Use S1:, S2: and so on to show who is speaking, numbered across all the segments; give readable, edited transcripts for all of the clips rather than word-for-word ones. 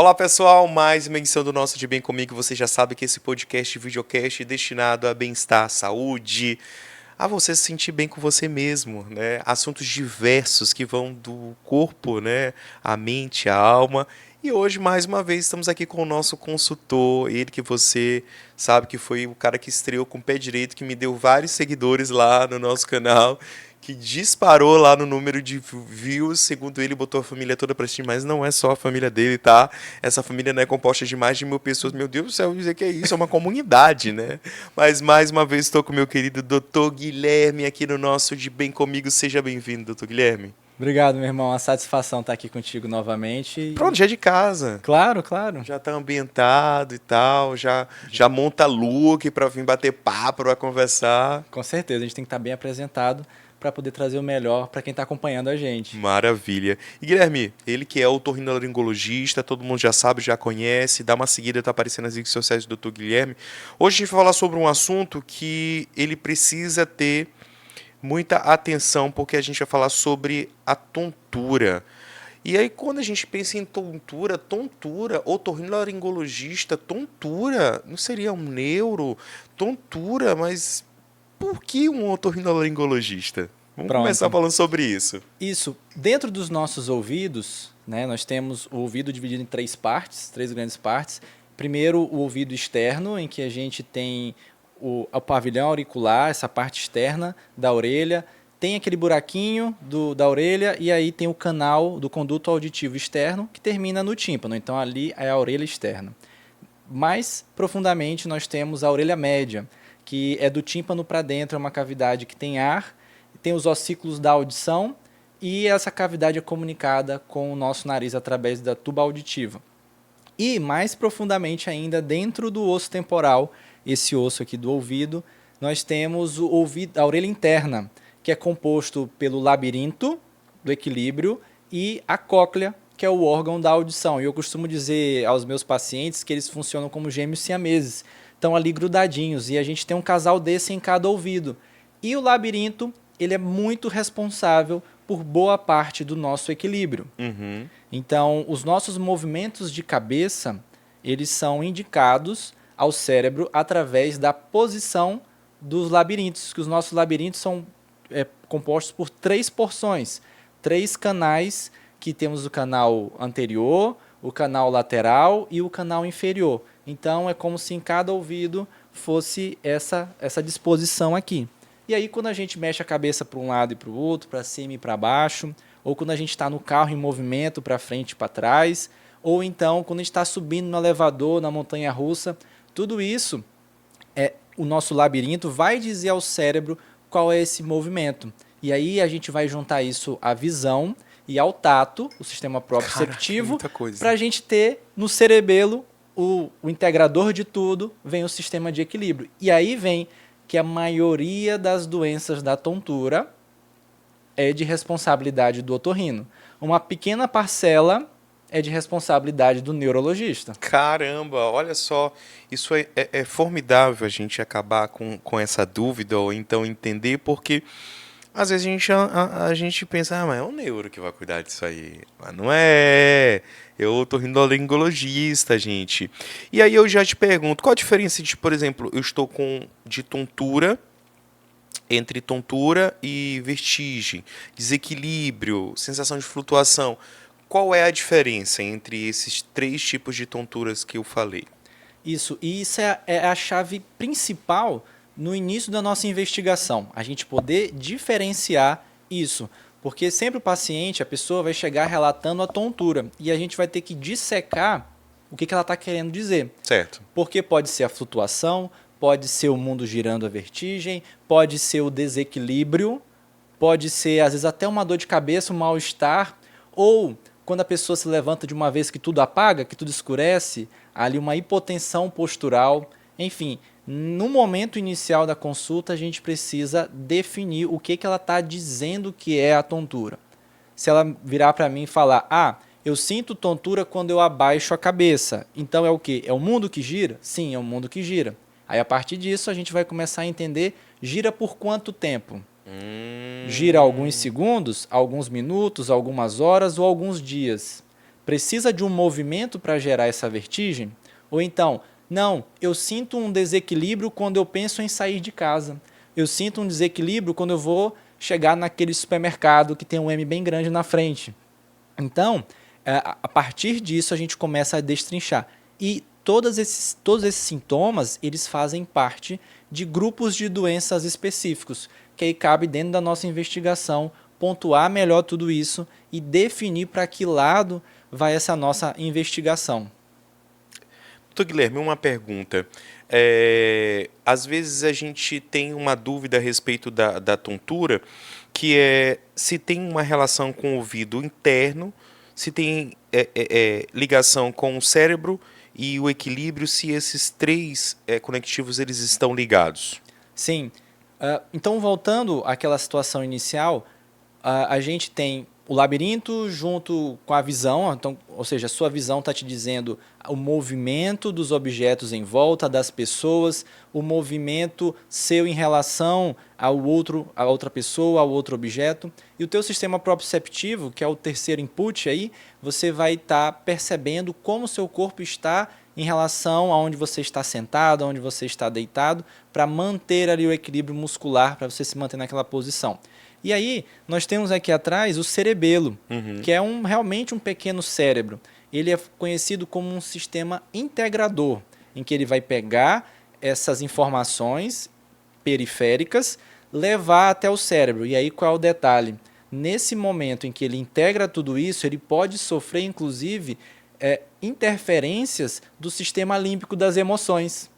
S1: Olá pessoal, mais uma edição do nosso De Bem Comigo. Você já sabe que esse podcast, videocast é destinado a bem-estar, saúde, a você se sentir bem com você mesmo, né? Assuntos diversos que vão do corpo, né? A mente, a alma. E hoje, mais uma vez, estamos aqui com o nosso consultor, ele que você sabe que foi o cara que estreou com o pé direito, que me deu vários seguidores lá no nosso canal, que disparou lá no número de views, segundo ele, botou a família toda pra cima, mas não é só a família dele, tá? Essa família não é composta de mais de 1.000 pessoas, meu Deus do céu, dizer que é isso, é uma comunidade, né? Mas mais uma vez estou com o meu querido Dr. Guilherme aqui no nosso De Bem Comigo, seja bem-vindo, Dr. Guilherme.
S2: Obrigado, meu irmão. É uma satisfação estar aqui contigo novamente.
S1: Pronto, já é de casa.
S2: Claro, claro.
S1: Já tá ambientado e tal, já monta look pra vir bater papo, pra conversar.
S2: Com certeza, a gente tem que estar bem apresentado para poder trazer o melhor para quem está acompanhando a gente.
S1: Maravilha. E Guilherme, ele que é otorrinolaringologista, todo mundo já sabe, já conhece, dá uma seguida, tá aparecendo nas redes sociais do Dr. Guilherme. Hoje a gente vai falar sobre um assunto que ele precisa ter muita atenção, porque a gente vai falar sobre a tontura. E aí, quando a gente pensa em tontura, otorrinolaringologista, tontura, não seria um neuro? Tontura, mas por que um otorrinolaringologista? Vamos começar
S2: Pronto.
S1: falando sobre isso.
S2: Isso, dentro dos nossos ouvidos, né, nós temos o ouvido dividido em três partes, três grandes partes. Primeiro, o ouvido externo, em que a gente tem o pavilhão auricular, essa parte externa da orelha, tem aquele buraquinho da orelha e aí tem o canal do conduto auditivo externo que termina no tímpano. Então ali é a orelha externa. Mais profundamente nós temos a orelha média, que é do tímpano para dentro, é uma cavidade que tem ar, tem os ossículos da audição e essa cavidade é comunicada com o nosso nariz através da tuba auditiva. E mais profundamente ainda, dentro do osso temporal, esse osso aqui do ouvido, nós temos o ouvido, a orelha interna, que é composto pelo labirinto do equilíbrio e a cóclea, que é o órgão da audição. E eu costumo dizer aos meus pacientes que eles funcionam como gêmeos siameses, estão ali grudadinhos, e a gente tem um casal desse em cada ouvido. E o labirinto, ele é muito responsável por boa parte do nosso equilíbrio.
S1: Uhum.
S2: Então, os nossos movimentos de cabeça, eles são indicados ao cérebro através da posição dos labirintos, que os nossos labirintos são compostos por três porções, três canais, que temos o canal anterior, o canal lateral e o canal inferior. Então, é como se em cada ouvido fosse essa disposição aqui. E aí, quando a gente mexe a cabeça para um lado e para o outro, para cima e para baixo, ou quando a gente está no carro em movimento para frente e para trás, ou então quando a gente está subindo no elevador, na montanha-russa, tudo isso, o nosso labirinto vai dizer ao cérebro qual é esse movimento. E aí a gente vai juntar isso à visão e ao tato, o sistema proprioceptivo, para a gente ter no cerebelo o integrador de tudo, vem o sistema de equilíbrio. E aí vem que a maioria das doenças da tontura é de responsabilidade do otorrino. Uma pequena parcela é de responsabilidade do neurologista.
S1: Caramba, olha só, isso é formidável a gente acabar com essa dúvida ou então entender, porque às vezes a gente pensa, mas é o neuro que vai cuidar disso aí. Mas não é, eu otorrinolaringologista, gente. E aí eu já te pergunto, qual a diferença de, por exemplo, eu estou de tontura, entre tontura e vertigem, desequilíbrio, sensação de flutuação. Qual é a diferença entre esses três tipos de tonturas que eu falei?
S2: Isso é a chave principal no início da nossa investigação, a gente poder diferenciar isso. Porque sempre o paciente, a pessoa vai chegar relatando a tontura e a gente vai ter que dissecar o que ela está querendo dizer.
S1: Certo.
S2: Porque pode ser a flutuação, pode ser o mundo girando a vertigem, pode ser o desequilíbrio, pode ser às vezes até uma dor de cabeça, um mal-estar, ou quando a pessoa se levanta de uma vez que tudo apaga, que tudo escurece, ali uma hipotensão postural. Enfim, no momento inicial da consulta a gente precisa definir o que ela está dizendo que é a tontura. Se ela virar para mim e falar, eu sinto tontura quando eu abaixo a cabeça, então é o quê? É o mundo que gira? Sim, é o mundo que gira. Aí a partir disso a gente vai começar a entender, gira por quanto tempo? Gira alguns segundos, alguns minutos, algumas horas ou alguns dias. precisa de um movimento para gerar essa vertigem? Ou então, não, eu sinto um desequilíbrio quando eu penso em sair de casa. Eu sinto um desequilíbrio quando eu vou chegar naquele supermercado que tem um M bem grande na frente. Então, a partir disso, a gente começa a destrinchar. E todos esses sintomas, eles fazem parte de grupos de doenças específicos, que aí cabe dentro da nossa investigação pontuar melhor tudo isso e definir para que lado vai essa nossa investigação.
S1: Doutor Guilherme, uma pergunta. Às vezes a gente tem uma dúvida a respeito da tontura, que é se tem uma relação com o ouvido interno, se tem ligação com o cérebro e o equilíbrio, se esses três conectivos eles estão ligados.
S2: Sim. Então, voltando àquela situação inicial, a gente tem o labirinto junto com a visão, então, ou seja, a sua visão está te dizendo o movimento dos objetos em volta, das pessoas, o movimento seu em relação a outra pessoa, ao outro objeto. E o teu sistema proprioceptivo, que é o terceiro input aí, você vai estar percebendo como o seu corpo está em relação a onde você está sentado, aonde você está deitado, para manter ali o equilíbrio muscular, para você se manter naquela posição. E aí, nós temos aqui atrás o cerebelo, que é realmente um pequeno cérebro. Ele é conhecido como um sistema integrador, em que ele vai pegar essas informações periféricas, levar até o cérebro. E aí, qual é o detalhe? Nesse momento em que ele integra tudo isso, ele pode sofrer, inclusive, interferências do sistema límbico das emoções.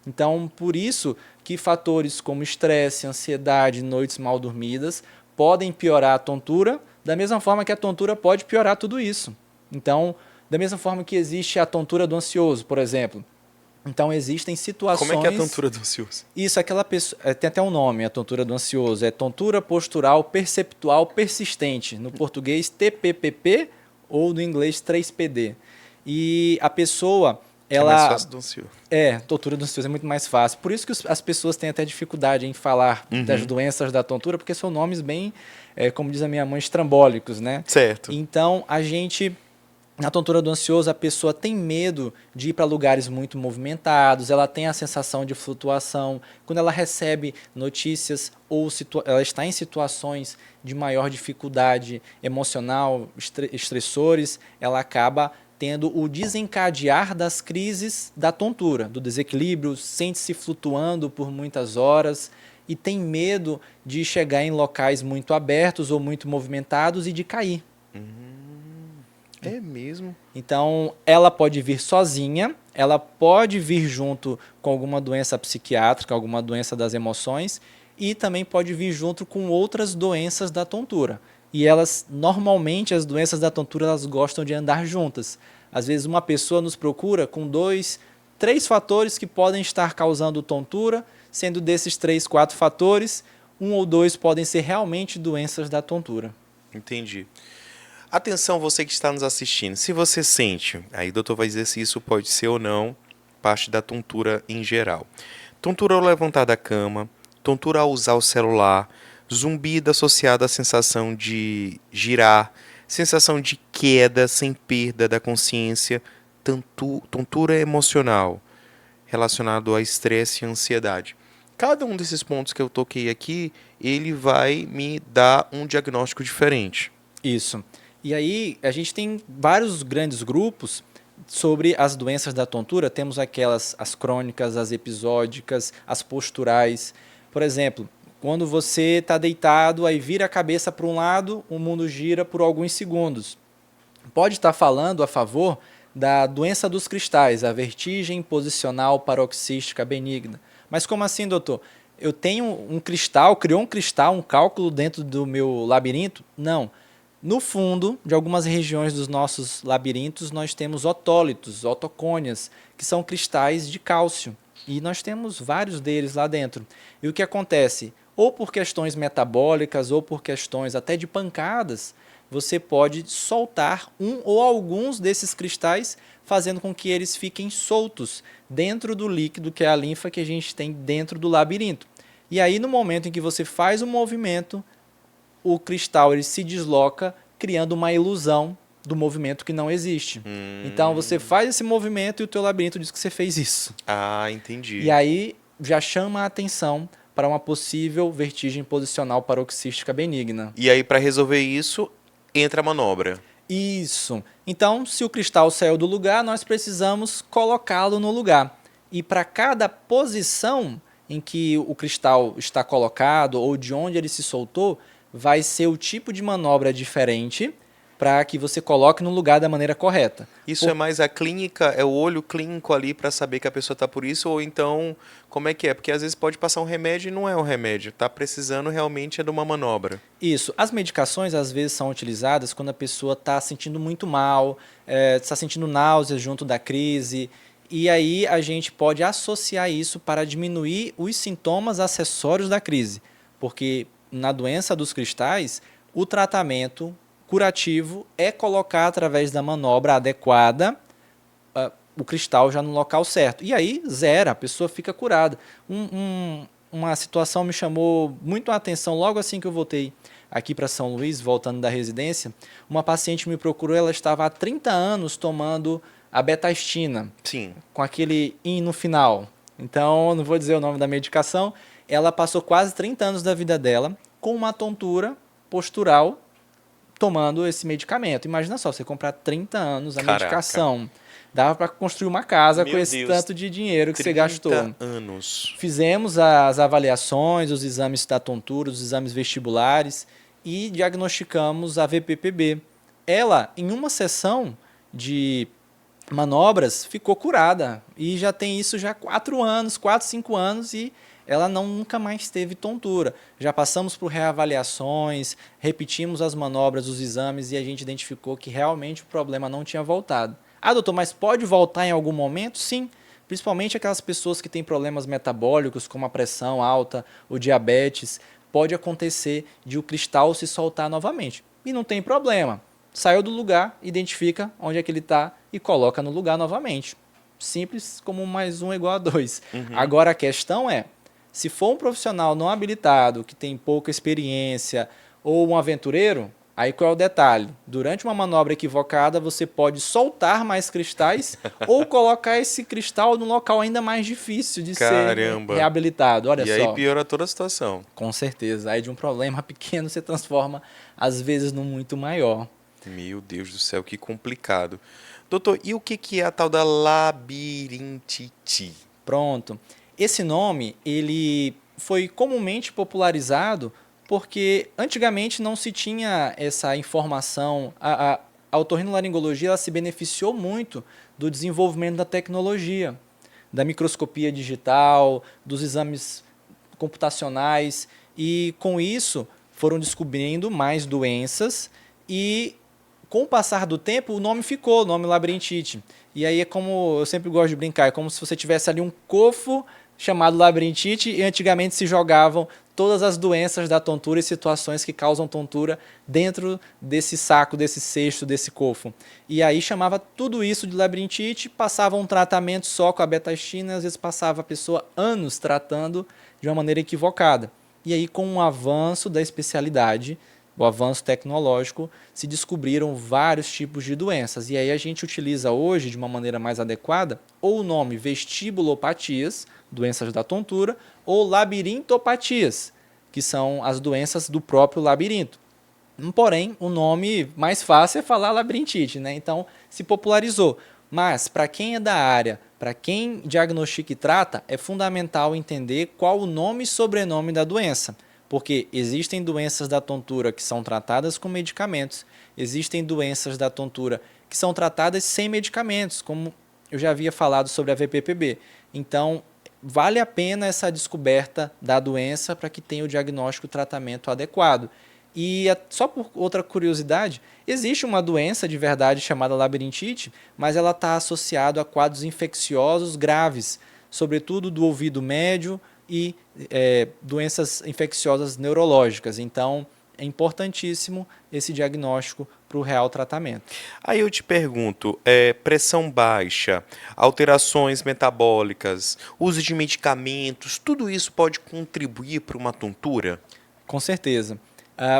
S2: Então, por isso que fatores como estresse, ansiedade, noites mal dormidas podem piorar a tontura, da mesma forma que a tontura pode piorar tudo isso. Então, da mesma forma que existe a tontura do ansioso, por exemplo. Então, existem situações...
S1: Como é que é a tontura do ansioso?
S2: Isso, aquela pessoa... tem até um nome, a tontura do ansioso. É tontura postural perceptual persistente. No português, TPPP, ou no inglês, 3PD. E a pessoa...
S1: É mais fácil do ansioso.
S2: Tontura do ansioso é muito mais fácil. Por isso que as pessoas têm até dificuldade em falar das doenças da tontura, porque são nomes bem, como diz a minha mãe, estrambólicos, né?
S1: Certo.
S2: Então, na tontura do ansioso, a pessoa tem medo de ir para lugares muito movimentados, ela tem a sensação de flutuação. Quando ela recebe notícias ou ela está em situações de maior dificuldade emocional, estressores, ela acaba tendo o desencadear das crises da tontura, do desequilíbrio, sente-se flutuando por muitas horas e tem medo de chegar em locais muito abertos ou muito movimentados e de cair.
S1: É mesmo?
S2: Então, ela pode vir sozinha, ela pode vir junto com alguma doença psiquiátrica, alguma doença das emoções e também pode vir junto com outras doenças da tontura. E normalmente, as doenças da tontura, elas gostam de andar juntas. Às vezes, uma pessoa nos procura com 2, 3 fatores que podem estar causando tontura, sendo desses 3, 4 fatores, 1 ou 2 podem ser realmente doenças da tontura.
S1: Entendi. Atenção, você que está nos assistindo. Se você sente, aí o doutor vai dizer se isso pode ser ou não parte da tontura em geral. Tontura ao levantar da cama, tontura ao usar o celular, zumbido associado à sensação de girar, sensação de queda sem perda da consciência, tontura emocional relacionado a estresse e ansiedade. Cada um desses pontos que eu toquei aqui, ele vai me dar um diagnóstico diferente.
S2: Isso. E aí, a gente tem vários grandes grupos sobre as doenças da tontura. Temos as crônicas, as episódicas, as posturais. Por exemplo, quando você está deitado, aí vira a cabeça para um lado, o mundo gira por alguns segundos. Pode estar falando a favor da doença dos cristais, a vertigem posicional paroxística benigna. Mas como assim, doutor? Eu tenho um cristal, criou um cristal, um cálculo dentro do meu labirinto? Não. No fundo de algumas regiões dos nossos labirintos, nós temos otólitos, otocônias, que são cristais de cálcio. E nós temos vários deles lá dentro. E o que acontece? Ou por questões metabólicas, ou por questões até de pancadas, você pode soltar um ou alguns desses cristais, fazendo com que eles fiquem soltos dentro do líquido, que é a linfa que a gente tem dentro do labirinto. E aí, no momento em que você faz o movimento, o cristal ele se desloca, criando uma ilusão do movimento que não existe. Então você faz esse movimento e o teu labirinto diz que você fez isso.
S1: Ah, entendi.
S2: E aí já chama a atenção para uma possível vertigem posicional paroxística benigna.
S1: E aí, para resolver isso, entra a manobra.
S2: Isso. Então, se o cristal saiu do lugar, nós precisamos colocá-lo no lugar. E para cada posição em que o cristal está colocado ou de onde ele se soltou, vai ser o tipo de manobra diferente para que você coloque no lugar da maneira correta.
S1: Isso é mais a clínica, é o olho clínico ali para saber que a pessoa está por isso, ou então, como é que é? Porque às vezes pode passar um remédio e não é um remédio, tá precisando realmente é de uma manobra.
S2: Isso. As medicações às vezes são utilizadas quando a pessoa está sentindo muito mal, está sentindo náuseas junto da crise, e aí a gente pode associar isso para diminuir os sintomas acessórios da crise, porque na doença dos cristais, o tratamento curativo é colocar através da manobra adequada o cristal já no local certo. E aí zera, a pessoa fica curada. Uma situação me chamou muito a atenção logo assim que eu voltei aqui para São Luís, voltando da residência. Uma paciente me procurou, ela estava há 30 anos tomando a betastina.
S1: Sim.
S2: Com aquele "in" no final. Então, não vou dizer o nome da medicação. Ela passou quase 30 anos da vida dela com uma tontura postural tomando esse medicamento. Imagina só, você comprar 30 anos a medicação. Dava para construir uma casa com esse tanto de dinheiro que você gastou.
S1: 30 anos.
S2: Fizemos as avaliações, os exames da tontura, os exames vestibulares e diagnosticamos a VPPB. Ela, em uma sessão de manobras, ficou curada. E já tem isso já há 4 anos, 4, 5 anos e ela nunca mais teve tontura. Já passamos por reavaliações, repetimos as manobras, os exames e a gente identificou que realmente o problema não tinha voltado. Ah, doutor, mas pode voltar em algum momento? Sim, principalmente aquelas pessoas que têm problemas metabólicos, como a pressão alta, o diabetes, pode acontecer de o cristal se soltar novamente. E não tem problema. Saiu do lugar, identifica onde é que ele está e coloca no lugar novamente. Simples como 1 + 1 = 2. Agora a questão é, se for um profissional não habilitado, que tem pouca experiência, ou um aventureiro, aí qual é o detalhe? Durante uma manobra equivocada, você pode soltar mais cristais ou colocar esse cristal num local ainda mais difícil de ser reabilitado. Olha só.
S1: E aí piora toda a situação.
S2: Com certeza. Aí de um problema pequeno você transforma, às vezes, num muito maior.
S1: Meu Deus do céu, que complicado. Doutor, e o que é a tal da labirintite?
S2: Pronto. Esse nome, ele foi comumente popularizado porque antigamente não se tinha essa informação. A otorrinolaringologia ela se beneficiou muito do desenvolvimento da tecnologia, da microscopia digital, dos exames computacionais, e com isso foram descobrindo mais doenças e com o passar do tempo o nome ficou, o nome labirintite. E aí é como, eu sempre gosto de brincar, é como se você tivesse ali um cofo chamado labirintite e antigamente se jogavam todas as doenças da tontura e situações que causam tontura dentro desse saco, desse cesto, desse cofo. E aí chamava tudo isso de labirintite, passava um tratamento só com a betastina, às vezes passava a pessoa anos tratando de uma maneira equivocada. E aí com o avanço da especialidade, o avanço tecnológico, se descobriram vários tipos de doenças. E aí a gente utiliza hoje, de uma maneira mais adequada, ou o nome vestibulopatias, doenças da tontura, ou labirintopatias, que são as doenças do próprio labirinto. Porém, o nome mais fácil é falar labirintite, né? Então se popularizou. Mas para quem é da área, para quem diagnostica e trata, é fundamental entender qual o nome e sobrenome da doença. Porque existem doenças da tontura que são tratadas com medicamentos, existem doenças da tontura que são tratadas sem medicamentos, como eu já havia falado sobre a VPPB. Então, vale a pena essa descoberta da doença para que tenha o diagnóstico e tratamento adequado. E só por outra curiosidade, existe uma doença de verdade chamada labirintite, mas ela está associada a quadros infecciosos graves, sobretudo do ouvido médio, e doenças infecciosas neurológicas. Então, é importantíssimo esse diagnóstico para o real tratamento.
S1: Aí eu te pergunto, pressão baixa, alterações metabólicas, uso de medicamentos, tudo isso pode contribuir para uma tontura?
S2: Com certeza.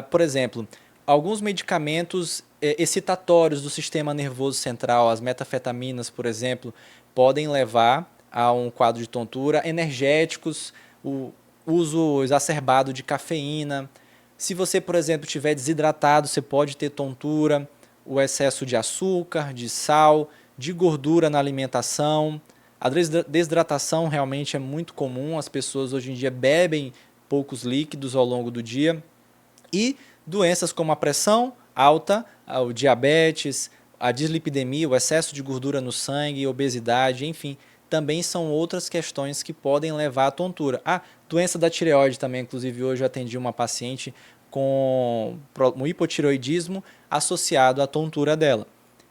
S2: Por exemplo, alguns medicamentos excitatórios do sistema nervoso central, as metafetaminas, por exemplo, podem levar a um quadro de tontura. Energéticos, o uso exacerbado de cafeína. Se você, por exemplo, estiver desidratado, você pode ter tontura. O excesso de açúcar, de sal, de gordura na alimentação. A desidratação realmente é muito comum. As pessoas hoje em dia bebem poucos líquidos ao longo do dia. E doenças como a pressão alta, o diabetes, a dislipidemia, o excesso de gordura no sangue, obesidade, enfim, também são outras questões que podem levar à tontura. Doença da tireoide também, inclusive hoje eu atendi uma paciente com um hipotireoidismo associado à tontura dela.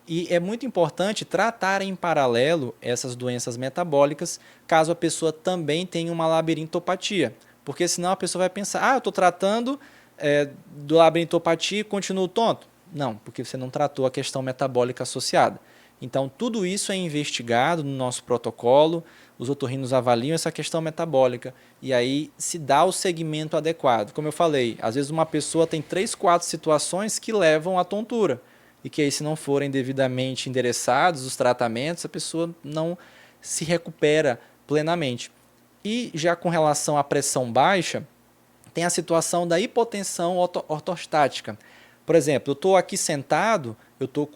S2: E é muito importante tratar em paralelo essas doenças metabólicas, caso a pessoa também tenha uma labirintopatia. Porque senão a pessoa vai pensar, eu estou tratando do labirintopatia e continuo tonto. Não, porque você não tratou a questão metabólica associada. Então, tudo isso é investigado no nosso protocolo, os otorrinos avaliam essa questão metabólica e aí se dá o segmento adequado. Como eu falei, às vezes uma pessoa tem 3, 4 situações que levam à tontura e que aí, se não forem devidamente endereçados os tratamentos, a pessoa não se recupera plenamente. E já com relação à pressão baixa, tem a situação da hipotensão ortostática. Por exemplo, eu estou aqui sentado,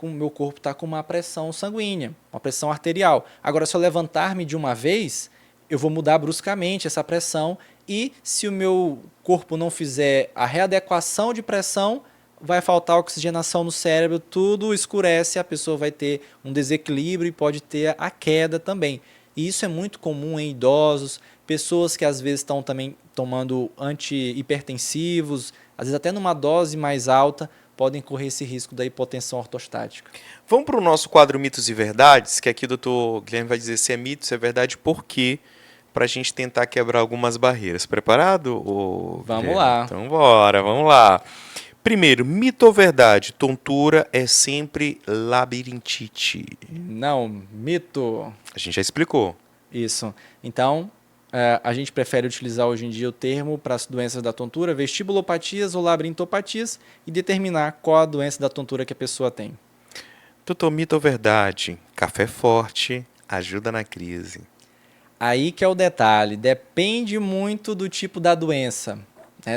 S2: meu corpo está com uma pressão sanguínea, uma pressão arterial. Agora, se eu levantar-me de uma vez, eu vou mudar bruscamente essa pressão e se o meu corpo não fizer a readequação de pressão, vai faltar oxigenação no cérebro, tudo escurece, a pessoa vai ter um desequilíbrio e pode ter a queda também. E isso é muito comum em idosos, pessoas que às vezes estão também tomando antihipertensivos, às vezes até numa dose mais alta, podem correr esse risco da hipotensão ortostática.
S1: Vamos para o nosso quadro Mitos e Verdades, que aqui o doutor Guilherme vai dizer se é mito, se é verdade, por quê, para a gente tentar quebrar algumas barreiras. Preparado?
S2: Vamos lá.
S1: Então bora, vamos lá. Primeiro, mito ou verdade? Tontura é sempre labirintite.
S2: Não, mito.
S1: A gente já explicou.
S2: Isso. Então, a gente prefere utilizar hoje em dia o termo para as doenças da tontura, vestibulopatias ou labirintopatias, e determinar qual a doença da tontura que a pessoa tem.
S1: Doutor, mito ou verdade? Café forte ajuda na crise.
S2: Aí que é o detalhe. Depende muito do tipo da doença.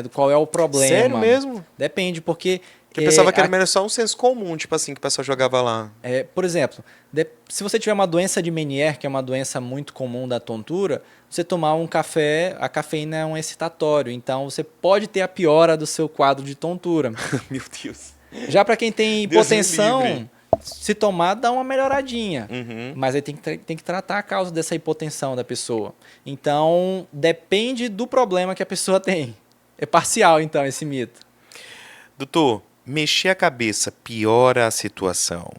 S2: Do qual é o problema.
S1: Sério mesmo?
S2: Depende, porque...
S1: Eu pensava que era só um senso comum, tipo assim, que o pessoal jogava lá.
S2: Por exemplo, se você tiver uma doença de Meniere, que é uma doença muito comum da tontura, você tomar um café, a cafeína é um excitatório, então você pode ter a piora do seu quadro de tontura.
S1: Meu Deus.
S2: Já para quem tem hipotensão, se tomar, dá uma melhoradinha.
S1: Uhum.
S2: Mas aí tem que tratar a causa dessa hipotensão da pessoa. Então, depende do problema que a pessoa tem. É parcial, então, esse mito.
S1: Doutor, mexer a cabeça piora a situação?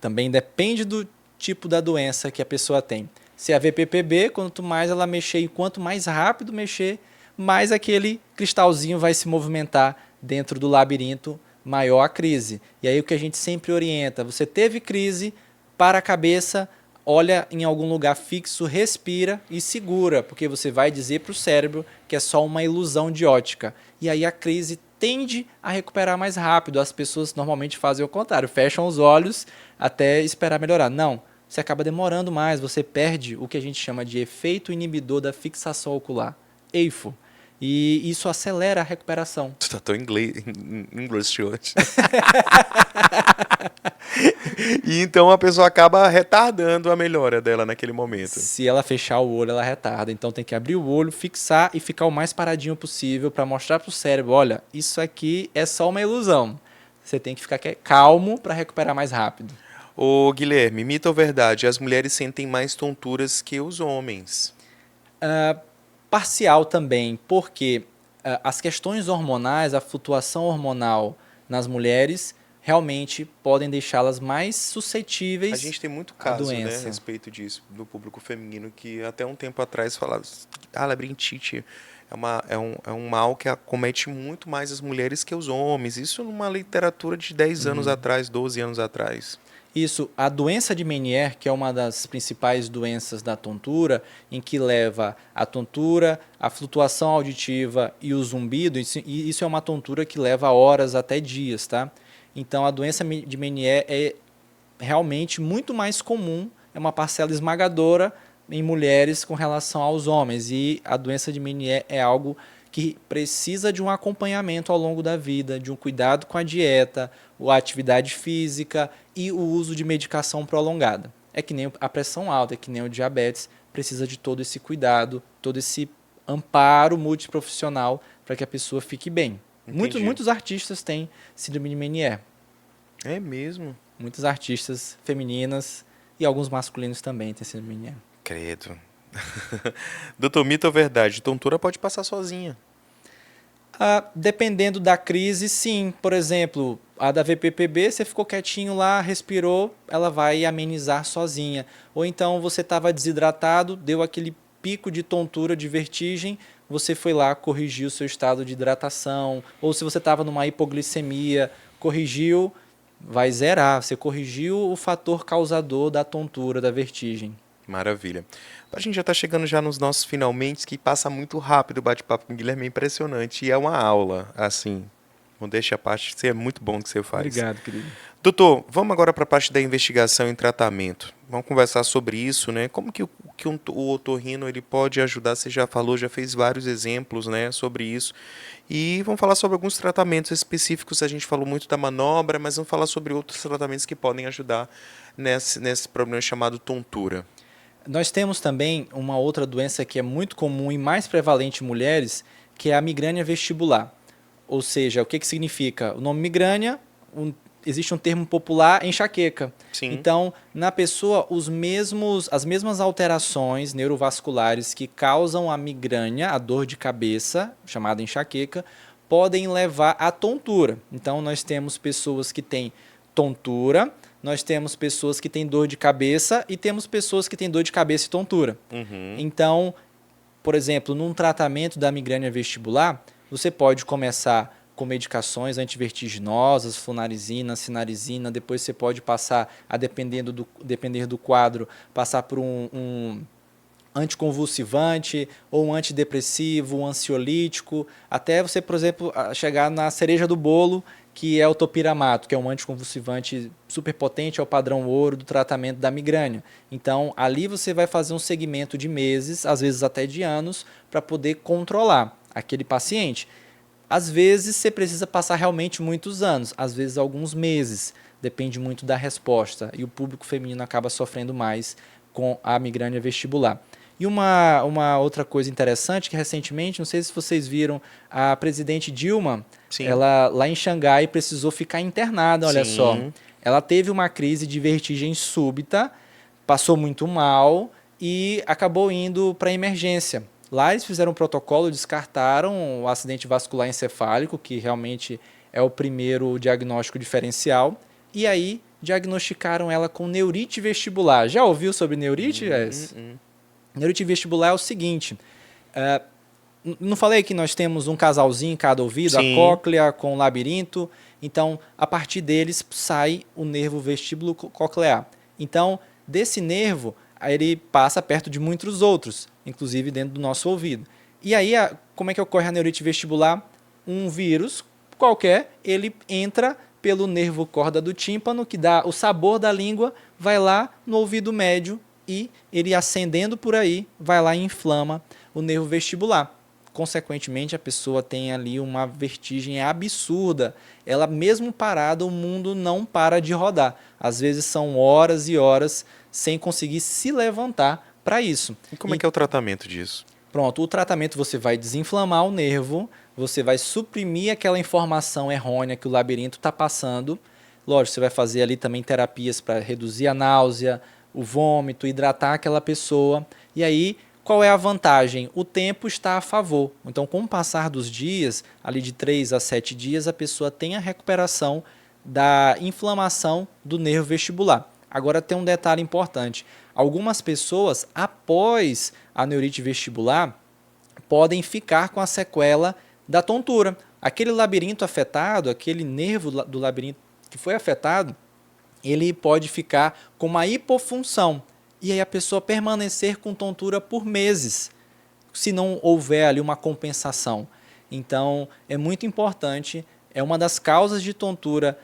S2: Também depende do tipo da doença que a pessoa tem. Se é a VPPB, quanto mais ela mexer e quanto mais rápido mexer, mais aquele cristalzinho vai se movimentar dentro do labirinto, maior a crise. E aí o que a gente sempre orienta, você teve crise, para a cabeça, olha em algum lugar fixo, respira e segura, porque você vai dizer para o cérebro que é só uma ilusão de ótica. E aí a crise tende a recuperar mais rápido. As pessoas normalmente fazem o contrário, fecham os olhos até esperar melhorar. Não, você acaba demorando mais, você perde o que a gente chama de efeito inibidor da fixação ocular, EIFO. E isso acelera a recuperação.
S1: Tu tá tão inglês hoje. E então a pessoa acaba retardando a melhora dela naquele momento.
S2: Se ela fechar o olho, ela retarda. Então tem que abrir o olho, fixar e ficar o mais paradinho possível para mostrar para o cérebro, olha, isso aqui é só uma ilusão. Você tem que ficar calmo para recuperar mais rápido.
S1: Ô Guilherme, mito ou verdade? As mulheres sentem mais tonturas que os homens.
S2: Parcial também, porque as questões hormonais, a flutuação hormonal nas mulheres realmente podem deixá-las mais suscetíveis.
S1: A gente tem muito caso, né, a respeito disso, do público feminino, que até um tempo atrás falava, labirintite é um mal que acomete muito mais as mulheres que os homens. Isso numa literatura de 10 anos atrás, 12 anos atrás.
S2: Isso, a doença de Meniere, que é uma das principais doenças da tontura, em que leva a tontura, a flutuação auditiva e o zumbido, e isso é uma tontura que leva horas até dias, tá? Então, a doença de Meniere é realmente muito mais comum, é uma parcela esmagadora em mulheres com relação aos homens, e a doença de Meniere é algo que precisa de um acompanhamento ao longo da vida, de um cuidado com a dieta, a atividade física e o uso de medicação prolongada. É que nem a pressão alta, é que nem o diabetes, precisa de todo esse cuidado, todo esse amparo multiprofissional para que a pessoa fique bem. Muitos artistas têm síndrome de Meniere.
S1: É mesmo?
S2: Muitas artistas femininas e alguns masculinos também têm síndrome de Meniere.
S1: Credo. Doutor, mito ou verdade? Tontura pode passar sozinha.
S2: Dependendo da crise, sim. Por exemplo, a da VPPB, você ficou quietinho lá, respirou, ela vai amenizar sozinha. Ou então você estava desidratado, deu aquele pico de tontura, de vertigem, você foi lá, corrigiu o seu estado de hidratação. Ou se você estava numa hipoglicemia, corrigiu, vai zerar. Você corrigiu o fator causador da tontura, da vertigem.
S1: Maravilha. A gente já está chegando já nos nossos finalmente, que passa muito rápido o bate-papo com o Guilherme, é impressionante. E é uma aula, assim. Modéstia à parte, isso é muito bom que você faz.
S2: Obrigado, querido.
S1: Doutor, vamos agora para a parte da investigação e tratamento. Vamos conversar sobre isso, né? Como que o otorrino ele pode ajudar? Você já falou, já fez vários exemplos, né, sobre isso. E vamos falar sobre alguns tratamentos específicos. A gente falou muito da manobra, mas vamos falar sobre outros tratamentos que podem ajudar nesse problema chamado tontura.
S2: Nós temos também uma outra doença que é muito comum e mais prevalente em mulheres, que é a migrânia vestibular. Ou seja, o que significa? O nome migrânia, existe um termo popular, enxaqueca.
S1: Sim.
S2: Então, na pessoa, as mesmas alterações neurovasculares que causam a migrânia, a dor de cabeça, chamada enxaqueca, podem levar à tontura. Então, nós temos pessoas que têm tontura, nós temos pessoas que têm dor de cabeça e temos pessoas que têm dor de cabeça e tontura.
S1: Uhum.
S2: Então, por exemplo, num tratamento da migrânia vestibular, você pode começar com medicações antivertiginosas, flunarizina, cinarizina, depois você pode passar, depender do quadro, passar por um anticonvulsivante, ou um antidepressivo, um ansiolítico, até você, por exemplo, chegar na cereja do bolo, que é o topiramato, que é um anticonvulsivante super potente, é o padrão ouro do tratamento da migrânia. Então, ali você vai fazer um segmento de meses, às vezes até de anos, para poder controlar aquele paciente. Às vezes, você precisa passar realmente muitos anos, às vezes alguns meses, depende muito da resposta, e o público feminino acaba sofrendo mais com a migrânia vestibular. E uma outra coisa interessante, que recentemente, não sei se vocês viram, a presidente Dilma,
S1: Sim.
S2: ela lá em Xangai precisou ficar internada, olha
S1: Sim.
S2: só. Ela teve uma crise de vertigem súbita, passou muito mal e acabou indo para a emergência. Lá eles fizeram um protocolo, descartaram o acidente vascular encefálico, que realmente é o primeiro diagnóstico diferencial, e aí diagnosticaram ela com neurite vestibular. Já ouviu sobre neurite, Jess? Neurite vestibular é o seguinte, não falei que nós temos um casalzinho em cada ouvido,
S1: Sim.
S2: a cóclea com o labirinto, então a partir deles sai o nervo vestíbulo coclear. Então, desse nervo, ele passa perto de muitos outros, inclusive dentro do nosso ouvido. E aí, como é que ocorre a neurite vestibular? Um vírus qualquer, ele entra pelo nervo corda do tímpano, que dá o sabor da língua, vai lá no ouvido médio, e ele ascendendo por aí, vai lá e inflama o nervo vestibular. Consequentemente, a pessoa tem ali uma vertigem absurda. Ela mesmo parada, o mundo não para de rodar. Às vezes são horas e horas sem conseguir se levantar para isso.
S1: E como é que é o tratamento disso?
S2: Pronto, o tratamento você vai desinflamar o nervo, você vai suprimir aquela informação errônea que o labirinto está passando. Lógico, você vai fazer ali também terapias para reduzir a náusea, o vômito, hidratar aquela pessoa. E aí, qual é a vantagem? O tempo está a favor. Então, com o passar dos dias, ali de 3 a 7 dias, a pessoa tem a recuperação da inflamação do nervo vestibular. Agora tem um detalhe importante. Algumas pessoas, após a neurite vestibular, podem ficar com a sequela da tontura. Aquele labirinto afetado, aquele nervo do labirinto que foi afetado, ele pode ficar com uma hipofunção. E aí a pessoa permanecer com tontura por meses, se não houver ali uma compensação. Então, é muito importante, é uma das causas de tontura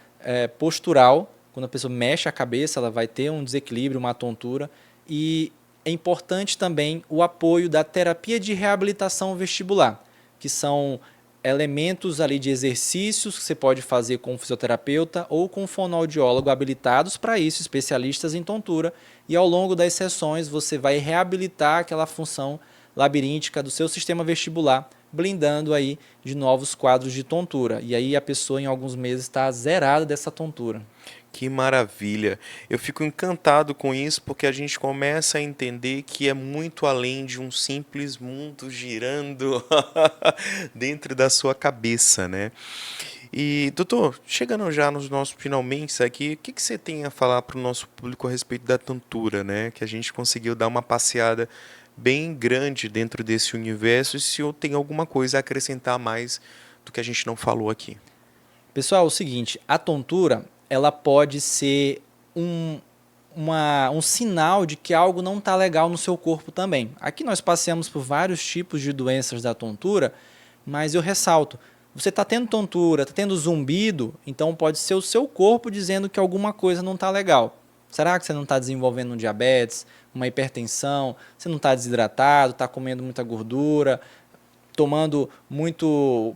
S2: postural. Quando a pessoa mexe a cabeça, ela vai ter um desequilíbrio, uma tontura. E é importante também o apoio da terapia de reabilitação vestibular, que são elementos ali de exercícios que você pode fazer com o fisioterapeuta ou com o fonoaudiólogo habilitados para isso, especialistas em tontura, e ao longo das sessões você vai reabilitar aquela função labiríntica do seu sistema vestibular, blindando aí de novos quadros de tontura. E aí a pessoa em alguns meses está zerada dessa tontura.
S1: Que maravilha! Eu fico encantado com isso porque a gente começa a entender que é muito além de um simples mundo girando dentro da sua cabeça, né? E, doutor, chegando já nos nossos finalmente aqui, o que você tem a falar para o nosso público a respeito da tontura, né? Que a gente conseguiu dar uma passeada bem grande dentro desse universo e se eu tenho alguma coisa a acrescentar mais do que a gente não falou aqui.
S2: Pessoal, é o seguinte, a tontura ela pode ser um sinal de que algo não está legal no seu corpo também. Aqui nós passeamos por vários tipos de doenças da tontura, mas eu ressalto, você está tendo tontura, está tendo zumbido, então pode ser o seu corpo dizendo que alguma coisa não está legal. Será que você não está desenvolvendo um diabetes, uma hipertensão, você não está desidratado, está comendo muita gordura, tomando muito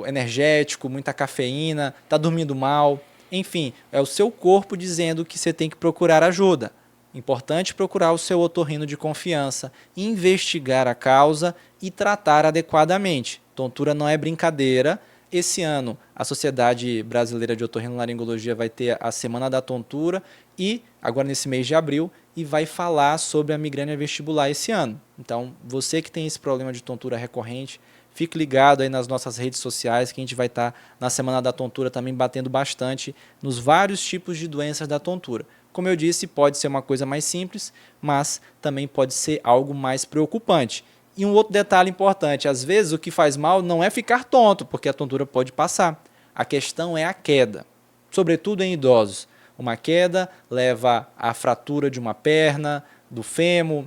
S2: energético, muita cafeína, está dormindo mal? Enfim, é o seu corpo dizendo que você tem que procurar ajuda. Importante procurar o seu otorrino de confiança, investigar a causa e tratar adequadamente. Tontura não é brincadeira. Esse ano, a Sociedade Brasileira de Otorrinolaringologia vai ter a Semana da Tontura e, agora nesse mês de abril, e vai falar sobre a migrânia vestibular esse ano. Então, você que tem esse problema de tontura recorrente, fique ligado aí nas nossas redes sociais que a gente vai estar na Semana da Tontura também batendo bastante nos vários tipos de doenças da tontura. Como eu disse, pode ser uma coisa mais simples, mas também pode ser algo mais preocupante. E um outro detalhe importante, às vezes o que faz mal não é ficar tonto, porque a tontura pode passar. A questão é a queda, sobretudo em idosos. Uma queda leva à fratura de uma perna, do fêmur,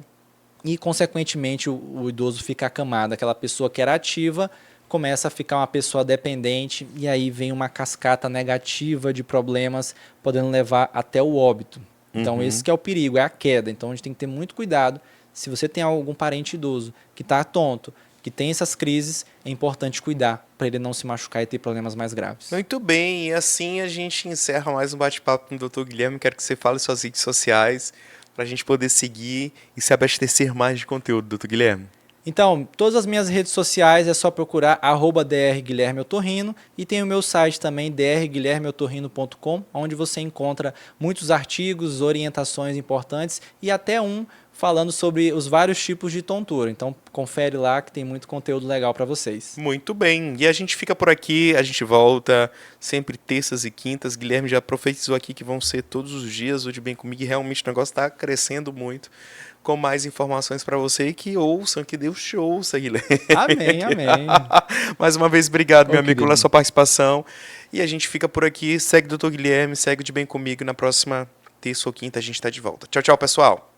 S2: e, consequentemente, o idoso fica acamado. Aquela pessoa que era ativa começa a ficar uma pessoa dependente e aí vem uma cascata negativa de problemas, podendo levar até o óbito. Então, esse que é o perigo, é a queda. Então, a gente tem que ter muito cuidado. Se você tem algum parente idoso que está tonto, que tem essas crises, é importante cuidar para ele não se machucar e ter problemas mais graves.
S1: Muito bem, e assim a gente encerra mais um bate-papo com o Dr. Guilherme. Quero que você fale suas redes sociais, para a gente poder seguir e se abastecer mais de conteúdo, doutor Guilherme.
S2: Então, todas as minhas redes sociais é só procurar @drguilhermeotorrino e tem o meu site também, drguilhermeotorrino.com, onde você encontra muitos artigos, orientações importantes e até um falando sobre os vários tipos de tontura. Então, confere lá que tem muito conteúdo legal para vocês.
S1: Muito bem. E a gente fica por aqui, a gente volta sempre terças e quintas. Guilherme já profetizou aqui que vão ser todos os dias o De Bem Comigo e realmente o negócio está crescendo muito. Com mais informações para você e que ouçam, que Deus te ouça, Guilherme.
S2: Amém, amém.
S1: Mais uma vez, obrigado, meu amigo, pela sua participação. E a gente fica por aqui. Segue o Dr. Guilherme, segue o De Bem Comigo. Na próxima terça ou quinta a gente está de volta. Tchau, tchau, pessoal.